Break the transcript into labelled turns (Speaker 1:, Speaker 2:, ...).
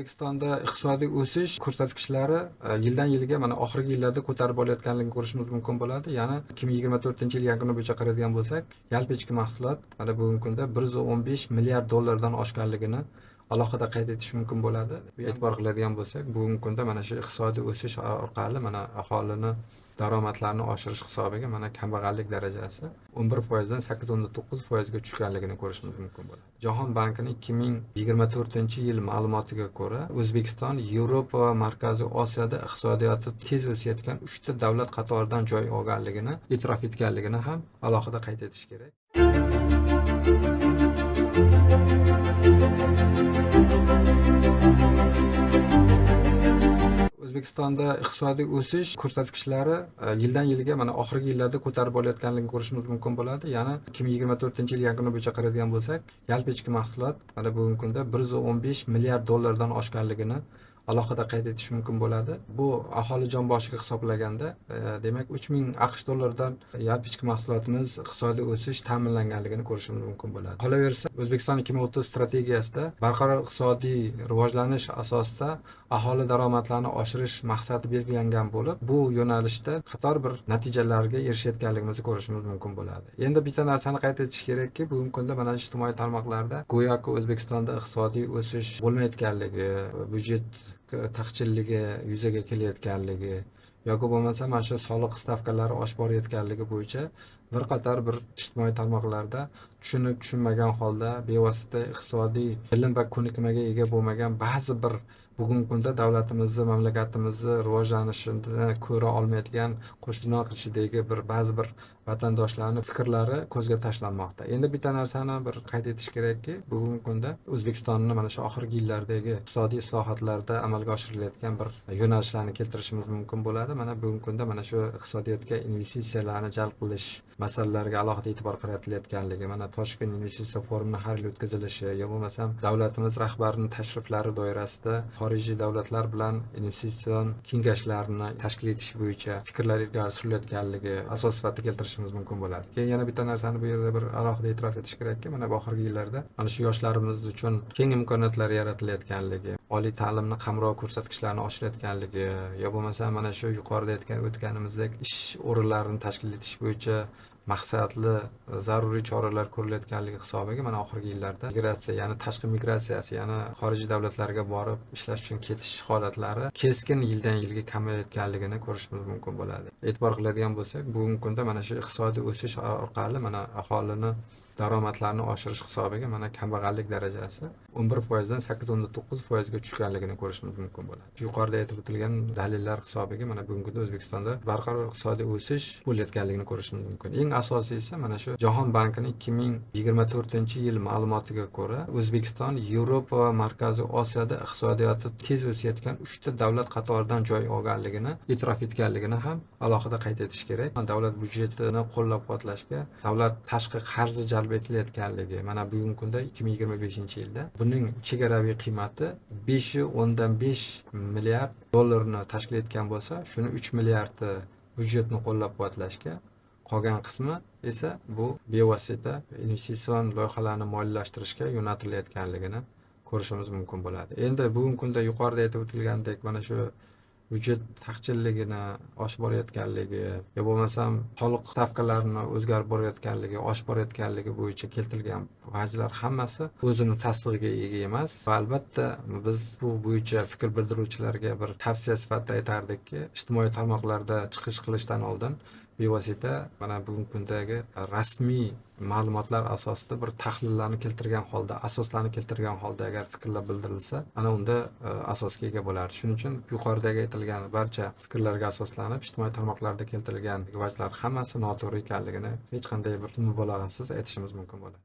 Speaker 1: O'zbekistonda iqtisodiy o'sish ko'rsatkichlari yildan yilga mana oxirgi yillarda ko'tarib borayotganligini ko'rishimiz mumkin bo'ladi. Ya'ni 2024-yil yakuni bo'yicha qaraydigan bo'lsak, yalpi ichki mahsulot mana bugungi kunda 115 milliard dollardan oshganligini alohida qayd etish mumkin bo'ladi. E'tibor qiladigan bo'lsak, bugungi kunda mana shu iqtisodiy o'sish orqali mana aholini daromadlarni oshirish hisobiga mana kambag'allik darajasi 11% dan 8.9% ga tushganligini ko'rishimiz mumkin bo'ladi. Jahon bankining 2024-yil ma'lumotiga ko'ra, O'zbekiston Yevropa va Markaziy Osiyoda iqtisodiyoti tez o'sayotgan 3 ta davlat qatoridan joy olganligini e'tirof etganligini ham alohida qayd etish kerak. O'zbekistonda iqtisodiy o'sish ko'rsatkichlari yildan yilga mana oxirgi yillarda ko'tarib borayotganligini ko'rishimiz mumkin bo'ladi. Ya'ni 2024-yil yakuni bo'yicha qaraydigan bo'lsak, yalpi ichki mahsulot mana bugungi kunda 115 milliard dollardan oshganligini alohida qayd etish mumkin bo'ladi. Bu aholi jon boshiga hisoblaganda, demak 3000 AQSh dollardan yalpi ichki mahsulotimiz iqtisodiy o'sish ta'minlanganligini ko'rishimiz mumkin bo'ladi. Qolaversa, O'zbekiston 2030 strategiyasida barqaror iqtisodiy rivojlanish asosida aholi daromadlarini oshirish maqsadi belgilangan bo'lib, bu yo'nalishda qator bir natijalarga erishayotganligimizni ko'rishimiz mumkin bo'ladi. Endi bitta narsani qayd etish kerakki, bugungi kunda mana ijtimoiy tarmoqlarda go'yoki O'zbekistonda iqtisodiy o'sish bo'lmayotganligi, byudjet taqchilligi yuzaga kelayotganligi yoki bo'lmasa mana shu soliq stavkalari oshib borayotganligi bo'yicha bir qator bir ijtimoiy tarmoqlarda tushunmagan holda bevosita iqtisodiy bilim va ko'nikmaga ega bo'lmagan ba'zi bir bugungi kunda davlatimizni, mamlakatimizni rivojlanishini ko'ra olmaydigan qo'shnilar ichidagi ba'zi bir vatandoshlarning fikrlari ko'zga tashlanmoqda. Endi bitta narsani bir qayd etish kerakki, bugungi kunda O'zbekistonni mana shu oxirgi yillardagi iqtisodiy islohotlarda amalga oshirilayotgan bir yo'nalishlarni keltirishimiz mumkin bo'ladi. Mana bugungi kunda mana shu iqtisodiyotga investitsiyalarni jalb qilish masalalariga alohida e'tibor qaratilayotganligi, mana Toshkent investitsiya forumi har yil o'tkazilishi, yo bo'lmasam davlatimiz rahbarining tashriflari doirasida xorijiy davlatlar bilan investitsion kengashlarini tashkil etish bo'yicha fikrlar ilgari surilayotganligi asos sifatida keltirishimiz mumkin bo'ladi. Keyin yana bitta narsani bu yerda bir alohida e'tirof etish kerakki, mana bu oxirgi yillarda mana shu yoshlarimiz uchun keng imkoniyatlar yaratilayotganligi, oliy ta'limni qamrov ko'rsatkichlarini oshirayotganligi, yo bo'lmasa mana shu yuqorida o'tganimizdek ish o'rinlarini tashkil etish bo'yicha maqsadli zaruriy choralar ko'rilayotganligi hisobiga mana oxirgi yillarda migratsiya, ya'ni tashqi migratsiyasi, ya'ni xorijiy davlatlarga borib ishlash uchun ketish holatlari keskin yildan yilga kamayayotganligini ko'rishimiz mumkin bo'ladi. E'tibor qiladigan bo'lsak, bugungi kunda mana shu iqtisodiy o'sish orqali mana aholini daromadlarni oshirish hisobiga mana kambag'allik darajasi 11% dan 8.9% ga tushganligini ko'rishimiz mumkin bo'ladi. Yuqorida aytib o'tilgan dalillar hisobiga mana bugungi kunda O'zbekistonda barqaror iqtisodiy o'sish bo'layotganligini ko'rishimiz mumkin. Eng asosiysi mana shu Jahon bankining 2024-yil ma'lumotiga ko'ra, O'zbekiston Yevropa va Markaziy Osiyoda iqtisodiyoti tez o'sayotgan 3 ta davlat qatoridan joy olganligini e'tirof etganligini ham alohida qayd etish kerak. Davlat byudjetini qo'llab-quvvatlashga davlat tashqi qarzi jalb etilayotganligi mana bugungi kunda 2025-yilda buning chegaraviy qiymati 5.5 milliard dollarni tashkil etgan bo'lsa, shuni 3 milliardi byudjetni qo'llab-quvvatlashga, qolgan qismi esa bu bevosita investitsion loyihalarni moliyalashtirishga yo'naltilayotganligini ko'rishimiz mumkin bo'ladi. Endi bugungi kunda yuqorida aytib o'tilgandek mana shu byudjet taqchilligini oshib borayotganligi, yo bo'lmasam soliq stavkalarini o'zgarib borayotganligi, oshib borayotganligi bo'yicha keltirilgan vajlar hammasi o'zini tasdig'iga ega emas. Va albatta biz bu bo'yicha fikr bildiruvchilarga bir tavsiya sifatida aytardikki, ijtimoiy tarmoqlarda chiqish qilishdan oldin bevosita mana bugungi kundagi rasmiy ma'lumotlar asosida bir tahlillarni keltirgan holda, asoslarni keltirgan holda agar fikrlar bildirilsa, ana unda asosga ega bo'ladi. Shuning uchun yuqoridagi aytilgan barcha fikrlarga asoslanib ijtimoiy tarmoqlarda keltirilgan vajlar hammasi noto'g'ri ekanligini hech qanday bir mubolag'asiz aytishimiz mumkin bo'ladi.